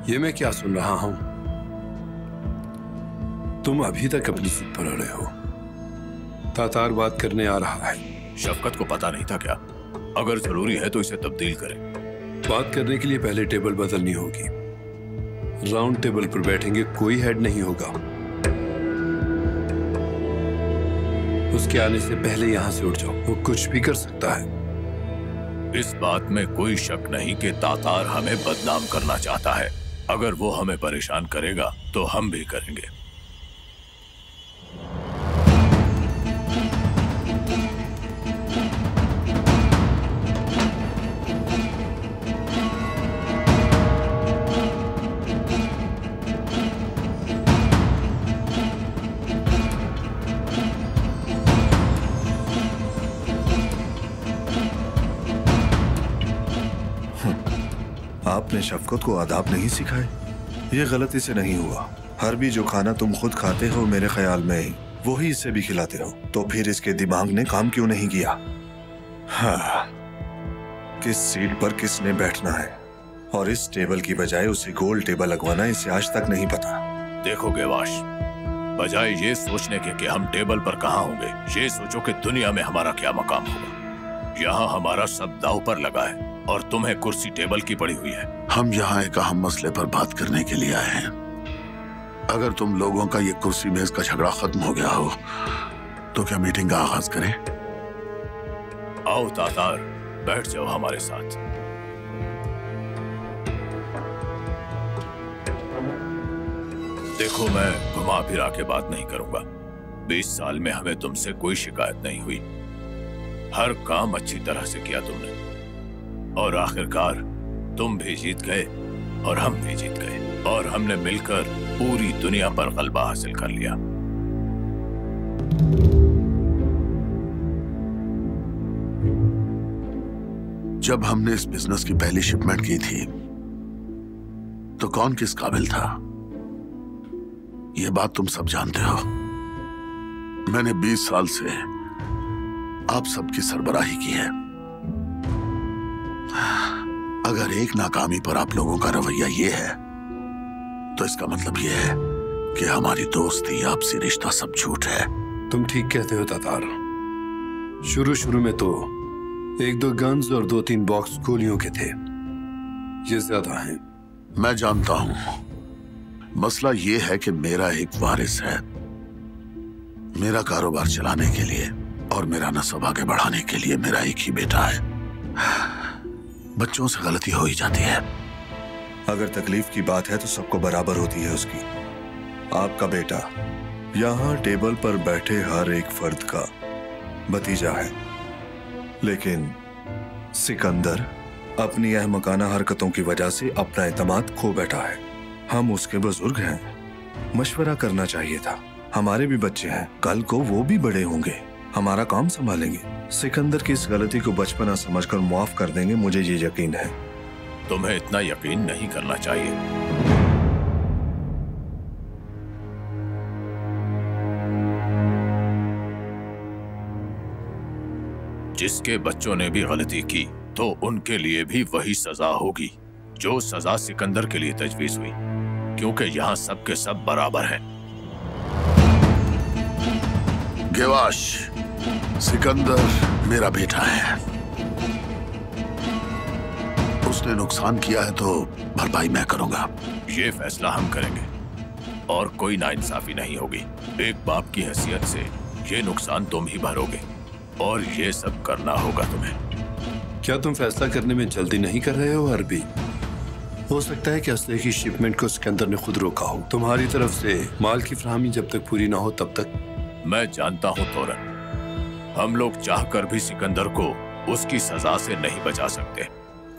ये मैं क्या सुन रहा हूं? तुम अभी तक अपनी सीट पर अड़े हो। तातार बात करने आ रहा है। शफकत को पता नहीं था क्या? अगर जरूरी है तो इसे तब्दील करें। बात करने के लिए पहले टेबल बदलनी होगी। राउंड टेबल पर बैठेंगे, कोई हेड नहीं होगा। उसके आने से पहले यहां से उठ जाओ, वो कुछ भी कर सकता है। इस बात में कोई शक नहीं कि तातार हमें बदनाम करना चाहता है। अगर वो हमें परेशान करेगा तो हम भी करेंगे। आपने शफकत को आदाब नहीं सिखाए? ये गलती से नहीं हुआ। हर भी जो खाना तुम खुद खाते हो मेरे ख्याल में वही इसे भी खिलाते हो, तो फिर इसके दिमाग ने काम क्यों नहीं किया? हाँ, किस सीट पर किसने बैठना है और इस टेबल की बजाय उसे गोल टेबल लगवाना इसे आज तक नहीं पता। देखो गेवाश, बजाय ये सोचने के कि हम टेबल पर कहाँ होंगे, ये सोचो कि दुनिया में हमारा क्या मकाम होगा। यहाँ हमारा सब दांव पर लगा है और तुम्हें कुर्सी टेबल की पड़ी हुई है। हम यहाँ एक अहम मसले पर बात करने के लिए आए हैं। अगर तुम लोगों का ये कुर्सी मेज का झगड़ा खत्म हो गया हो तो क्या मीटिंग का आगाज करें? आओ तातार, बैठ जाओ हमारे साथ। देखो, मैं घुमा फिरा के बात नहीं करूंगा। 20 साल में हमें तुमसे कोई शिकायत नहीं हुई। हर काम अच्छी तरह से किया तुमने और आखिरकार तुम भी जीत गए और हम भी जीत गए और हमने मिलकर पूरी दुनिया पर गलबा हासिल कर लिया। जब हमने इस बिजनेस की पहली शिपमेंट की थी तो कौन किस काबिल था, ये बात तुम सब जानते हो। मैंने 20 साल से आप सबकी सरबराही की है। अगर एक नाकामी पर आप लोगों का रवैया ये है तो इसका मतलब ये है कि हमारी दोस्ती, आपसी रिश्ता सब झूठ है। तुम ठीक कहते हो तातार। शुरू में तो 1-2 गन्स और 2-3 बॉक्स गोलियों के थे, ये ज्यादा हैं। मैं जानता हूं। मसला ये है कि मेरा एक वारिस है। मेरा कारोबार चलाने के लिए और मेरा नस्ब आगे बढ़ाने के लिए मेरा एक ही बेटा है। बच्चों से गलती हो ही जाती है। अगर तकलीफ की बात है तो सबको बराबर होती है उसकी। आपका बेटा यहाँ टेबल पर बैठे हर एक फर्द का भतीजा है, लेकिन सिकंदर अपनी अहमकाना हरकतों की वजह से अपना एतमाद खो बैठा है। हम उसके बुजुर्ग हैं, मशवरा करना चाहिए था। हमारे भी बच्चे हैं, कल को वो भी बड़े होंगे, हमारा काम संभालेंगे। सिकंदर की इस गलती को बचपना समझकर माफ कर देंगे, मुझे ये यकीन है। तुम्हें इतना यकीन नहीं करना चाहिए। जिसके बच्चों ने भी गलती की तो उनके लिए भी वही सजा होगी जो सजा सिकंदर के लिए तजवीज हुई, क्योंकि यहाँ सब के सब बराबर हैं। गेवाश, सिकंदर मेरा बेटा है। उसने नुकसान किया है तो भरपाई मैं करूंगा। ये फैसला हम करेंगे और कोई नाइंसाफी नहीं होगी। एक बाप की हैसियत से ये नुकसान तुम ही भरोगे और ये सब करना होगा तुम्हें। क्या तुम फैसला करने में जल्दी नहीं कर रहे हो अरबी? हो सकता है कि असले की शिपमेंट को सिकंदर ने खुद रोका हो। तुम्हारी तरफ से माल की फराहमी जब तक पूरी ना हो तब तक। मैं जानता हूं तोरन, हम लोग चाहकर भी सिकंदर को उसकी सजा से नहीं बचा सकते,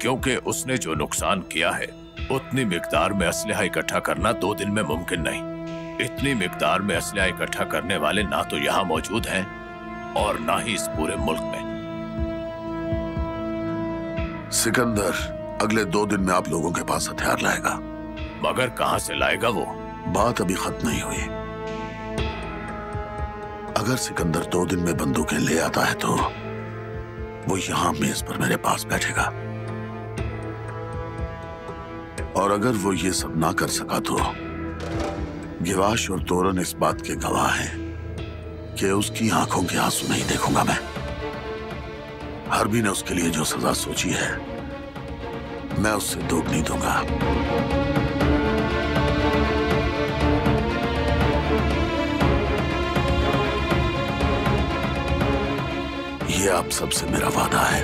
क्योंकि उसने जो नुकसान किया है उतनी मिकदार में असलहा इकट्ठा करना 2 दिन में मुमकिन नहीं। इतनी मिकदार में असलहा इकट्ठा करने वाले ना तो यहाँ मौजूद हैं और ना ही इस पूरे मुल्क में। सिकंदर अगले 2 दिन में आप लोगों के पास हथियार लाएगा। मगर कहां से लाएगा वो? बात अभी खत्म नहीं हुई। अगर सिकंदर 2 दिन में बंदूकें ले आता है तो वो यहां मेज पर मेरे पास बैठेगा। और अगर वो ये सब ना कर सका तो गिवाश और तोरन इस बात के गवाह हैं कि उसकी आंखों के आंसू नहीं देखूंगा मैं। हरबी ने उसके लिए जो सजा सोची है मैं उससे दोगुनी दूंगा। ये आप सबसे मेरा वादा है।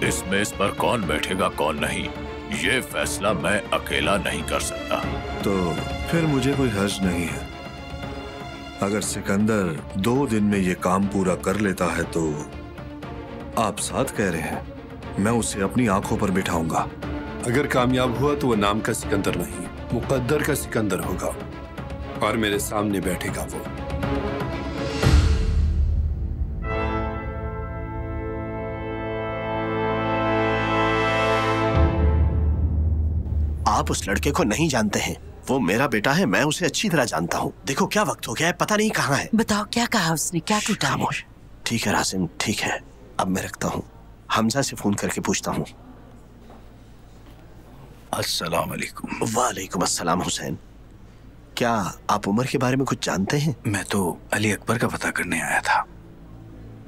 इस मेज पर कौन बैठेगा कौन नहीं, ये फैसला मैं अकेला नहीं कर सकता। तो फिर मुझे कोई हर्ज नहीं है। अगर सिकंदर 2 दिन में ये काम पूरा कर लेता है तो आप साथ कह रहे हैं, मैं उसे अपनी आंखों पर बिठाऊंगा। अगर कामयाब हुआ तो वो नाम का सिकंदर नहीं, मुकद्दर का सिकंदर होगा और मेरे सामने बैठेगा वो। आप उस लड़के को नहीं जानते हैं, वो मेरा बेटा है, मैं उसे अच्छी तरह जानता हूँ। देखो क्या वक्त हो गया है, पता नहीं कहाँ है। बताओ क्या कहा उसने, क्या टूटा? खामोश। ठीक है रासिम, ठीक है, अब मैं रखता हूँ। हमजा से फोन करके पूछता हूँ। अस्सलाम वालेकुम। वालेकुम अस्सलाम हुसैन। क्या आप उमर के बारे में कुछ जानते हैं? मैं तो अली अकबर का पता करने आया था।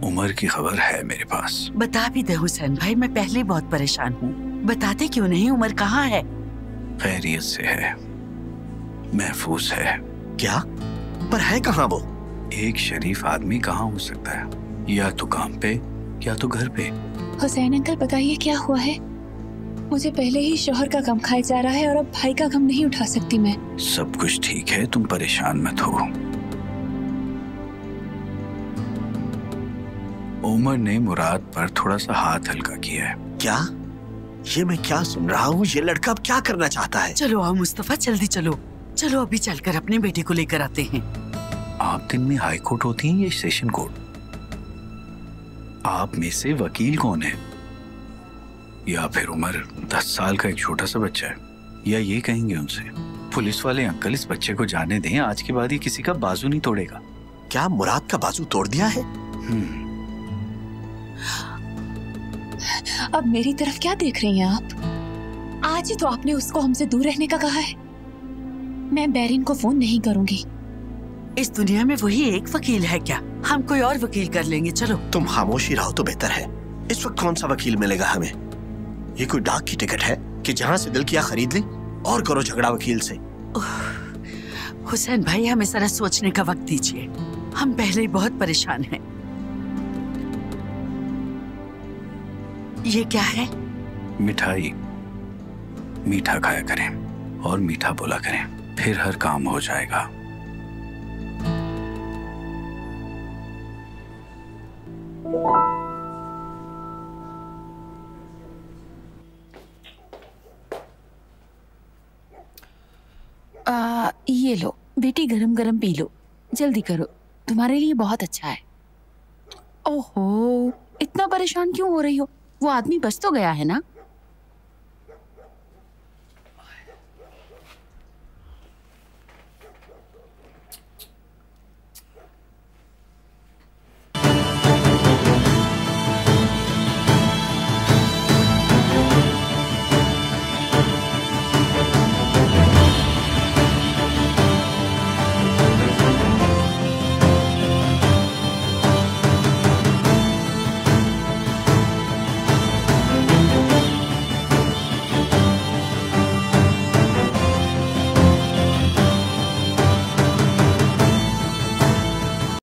उमर की खबर है मेरे पास। बता भी दे हुसैन भाई, मैं पहले ही बहुत परेशान हूँ। बताते क्यों नहीं? उमर कहाँ है? खैरियत से है, महफूज है। क्या? पर है कहाँ वो? एक शरीफ आदमी कहाँ हो सकता है? या तो काम पे या तो घर पे। हुसैन अंकल बताइए क्या हुआ है? मुझे पहले ही शोहर का गम खाया जा रहा है और अब भाई का गम नहीं उठा सकती मैं। सब कुछ ठीक है, तुम परेशान मत हो। उमर ने मुराद पर थोड़ा सा हाथ हल्का किया है। क्या? ये मैं क्या सुन रहा हूँ? ये लड़का अब क्या करना चाहता है? चलो आओ मुस्तफा, जल्दी चलो। चलो अभी चलकर अपने बेटे को लेकर आते हैं। आप दिन में हाई कोर्ट होती हैं या सेशन कोर्ट? आप में से वकील कौन है? या फिर उमर 10 साल का एक छोटा सा बच्चा है? या ये कहेंगे उनसे, पुलिस वाले अंकल इस बच्चे को जाने दें, आज के बाद ये किसी का बाजू नहीं तोड़ेगा। क्या मुराद का बाजू तोड़ दिया है? अब मेरी तरफ क्या देख रही हैं आप? आज ही तो आपने उसको हमसे दूर रहने का कहा है। मैं बैरिन को फोन नहीं करूंगी। इस दुनिया में वही एक वकील है क्या? हम कोई और वकील कर लेंगे। चलो। तुम खामोशी रहो तो बेहतर है। इस वक्त कौन सा वकील मिलेगा हमें? ये कोई डाक की टिकट है कि जहां से दिल किया खरीद ली और करो झगड़ा वकील से? हुसैन भाई, हमें जरा सोचने का वक्त दीजिए। हम पहले ही बहुत परेशान हैं। ये क्या है? मिठाई। मीठा खाया करें और मीठा बोला करें, फिर हर काम हो जाएगा। ये लो बेटी, गरम गरम पी लो, जल्दी करो, तुम्हारे लिए बहुत अच्छा है। ओहो, इतना परेशान क्यों हो रही हो? वो आदमी बच तो गया है ना?